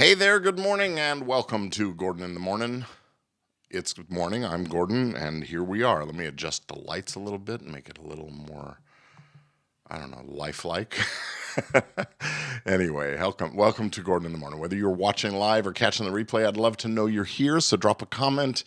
Hey there, good morning, and welcome to Gordon in the Morning. It's good morning, I'm Gordon, and here we are. Let me adjust the lights a little bit and make it a little more, lifelike. Anyway, welcome to Gordon in the Morning. Whether you're watching live or catching the replay, I'd love to know you're here, so drop a comment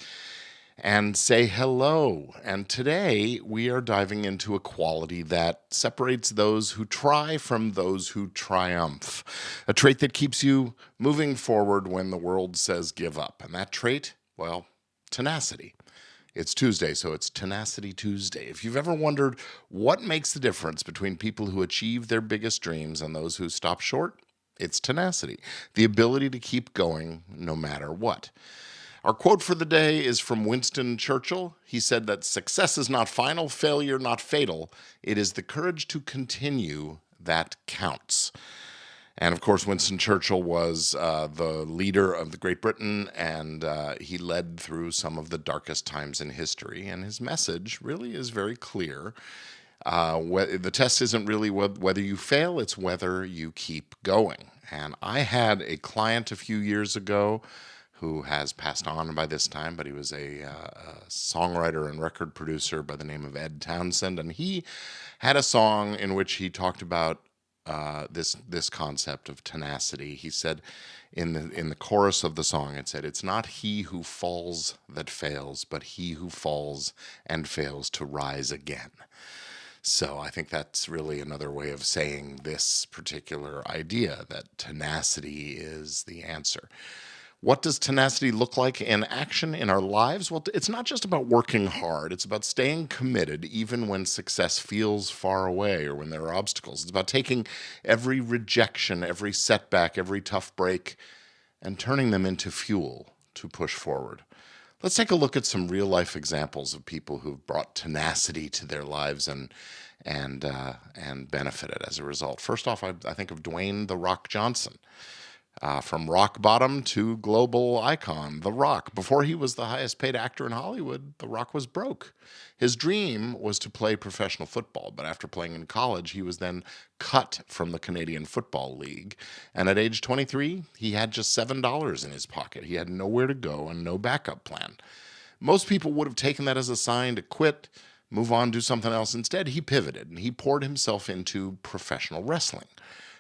and say hello. And today we are diving into a quality that separates those who try from those who triumph, a trait that keeps you moving forward when the world says give up. And that trait, well, tenacity. It's Tuesday, so it's Tenacity Tuesday. If you've ever wondered what makes the difference between people who achieve their biggest dreams and those who stop short, it's tenacity, the ability to keep going no matter what. Our quote for the day is from Winston Churchill. He said that success is not final, failure not fatal. It is the courage to continue that counts. And of course, Winston Churchill was the leader of the Great Britain, and he led through some of the darkest times in history. And his message really is very clear. The test isn't really whether you fail, it's whether you keep going. And I had a client a few years ago who has passed on by this time, but he was a songwriter and record producer by the name of Ed Townsend, and he had a song in which he talked about this concept of tenacity. He said in the chorus of the song, it said, "It's not he who falls that fails, but he who falls and fails to rise again." So I think that's really another way of saying this particular idea, that tenacity is the answer. What does tenacity look like in action in our lives? Well, it's not just about working hard. It's about staying committed even when success feels far away or when there are obstacles. It's about taking every rejection, every setback, every tough break, and turning them into fuel to push forward. Let's take a look at some real-life examples of people who've brought tenacity to their lives and benefited as a result. First off, I think of Dwayne "The Rock" Johnson. From rock bottom to global icon, The Rock. Before he was the highest paid actor in Hollywood, The Rock was broke. His dream was to play professional football, but after playing in college, he was then cut from the Canadian Football League. And at age 23, he had just $7 in his pocket. He had nowhere to go and no backup plan. Most people would have taken that as a sign to quit, move on, do something else. Instead, he pivoted and he poured himself into professional wrestling,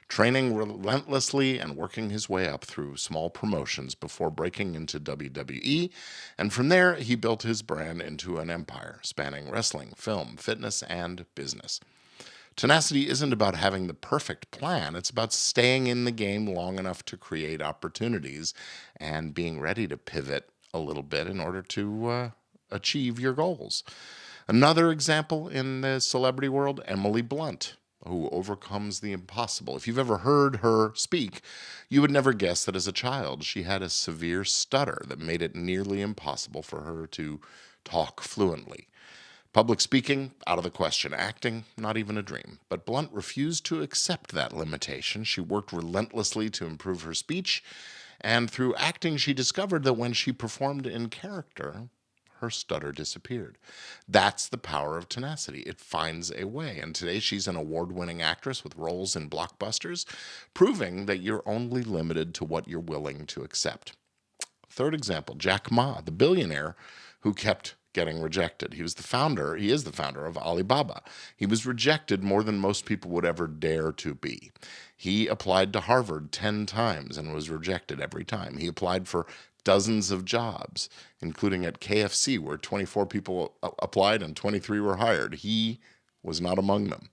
training relentlessly and working his way up through small promotions before breaking into WWE. And from there, he built his brand into an empire spanning wrestling, film, fitness, and business. Tenacity isn't about having the perfect plan. It's about staying in the game long enough to create opportunities and being ready to pivot a little bit in order to achieve your goals. Another example in the celebrity world, Emily Blunt, who overcomes the impossible. If you've ever heard her speak, you would never guess that as a child she had a severe stutter that made it nearly impossible for her to talk fluently. Public speaking, out of the question. Acting, not even a dream. But Blunt refused to accept that limitation. She worked relentlessly to improve her speech, and through acting she discovered that when she performed in character, her stutter disappeared. That's the power of tenacity. It finds a way. And today she's an award-winning actress with roles in blockbusters, proving that you're only limited to what you're willing to accept. Third example, Jack Ma, the billionaire who kept getting rejected. He is the founder of Alibaba. He was rejected more than most people would ever dare to be. He applied to Harvard 10 times and was rejected every time. He applied for dozens of jobs, including at KFC, where 24 people applied and 23 were hired. He was not among them.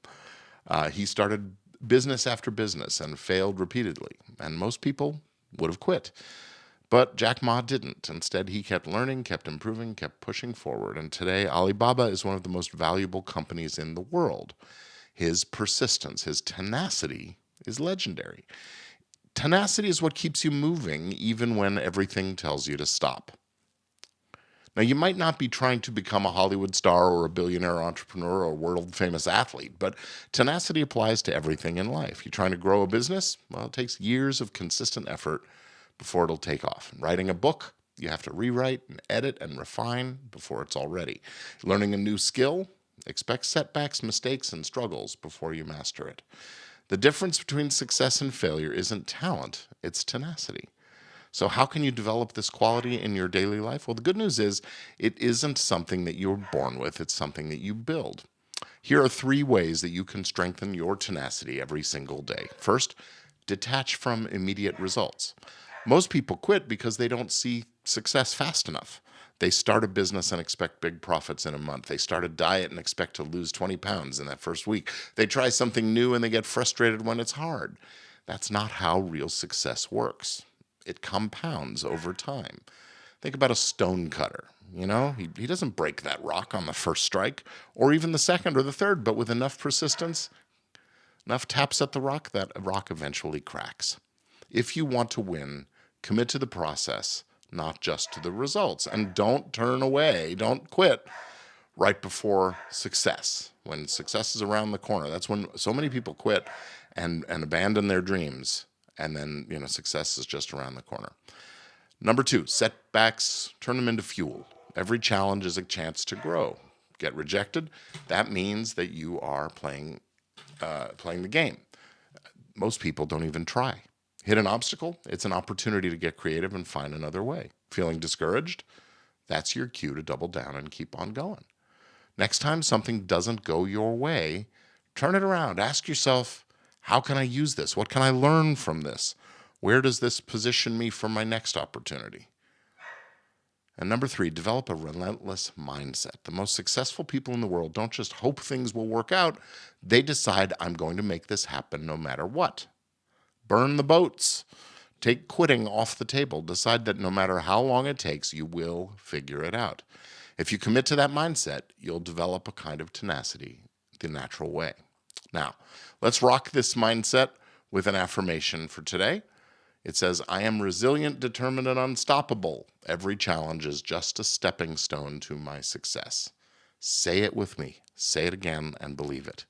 He started business after business and failed repeatedly, and most people would have quit. But Jack Ma didn't. Instead, he kept learning, kept improving, kept pushing forward. And today, Alibaba is one of the most valuable companies in the world. His persistence, his tenacity is legendary. Tenacity is what keeps you moving even when everything tells you to stop. Now, you might not be trying to become a Hollywood star or a billionaire entrepreneur or a world-famous athlete, but tenacity applies to everything in life. You're trying to grow a business? Well, it takes years of consistent effort before it'll take off. Writing a book, you have to rewrite and edit and refine before it's all ready. Learning a new skill, expect setbacks, mistakes, and struggles before you master it. The difference between success and failure isn't talent, it's tenacity. So how can you develop this quality in your daily life? Well, the good news is it isn't something that you're born with. It's something that you build. Here are 3 ways that you can strengthen your tenacity every single day. First, detach from immediate results. Most people quit because they don't see success fast enough. They start a business and expect big profits in a month. They start a diet and expect to lose 20 pounds in that first week. They try something new and they get frustrated when it's hard. That's not how real success works. It compounds over time. Think about a stone cutter. He doesn't break that rock on the first strike or even the second or the third, but with enough persistence, enough taps at the rock, that rock eventually cracks. If you want to win, commit to the process, not just to the results. And don't turn away, don't quit right before success. When success is around the corner, that's when so many people quit and abandon their dreams. And then, success is just around the corner. Number 2, setbacks, turn them into fuel. Every challenge is a chance to grow. Get rejected, that means that you are playing the game. Most people don't even try. Hit an obstacle, it's an opportunity to get creative and find another way. Feeling discouraged, that's your cue to double down and keep on going. Next time something doesn't go your way, turn it around. Ask yourself, how can I use this? What can I learn from this? Where does this position me for my next opportunity? And number 3, develop a relentless mindset. The most successful people in the world don't just hope things will work out. They decide, I'm going to make this happen no matter what. Burn the boats. Take quitting off the table. Decide that no matter how long it takes, you will figure it out. If you commit to that mindset, you'll develop a kind of tenacity the natural way. Now, let's rock this mindset with an affirmation for today. It says, I am resilient, determined, and unstoppable. Every challenge is just a stepping stone to my success. Say it with me. Say it again and believe it.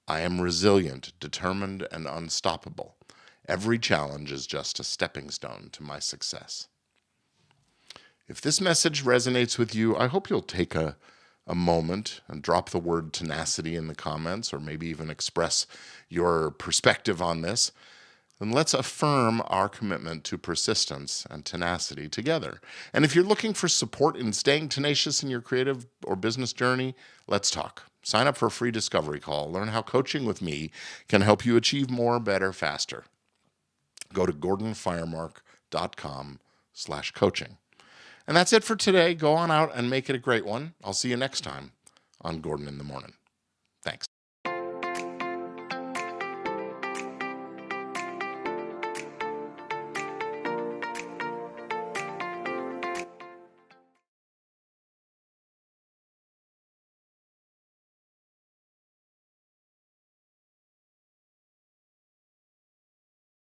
I am resilient, determined, and unstoppable. Every challenge is just a stepping stone to my success. If this message resonates with you, I hope you'll take a moment and drop the word tenacity in the comments, or maybe even express your perspective on this. And let's affirm our commitment to persistence and tenacity together. And if you're looking for support in staying tenacious in your creative or business journey, let's talk. Sign up for a free discovery call. Learn how coaching with me can help you achieve more, better, faster. Go to gordonfiremark.com/coaching. And that's it for today. Go on out and make it a great one. I'll see you next time on Gordon in the Morning. Thanks.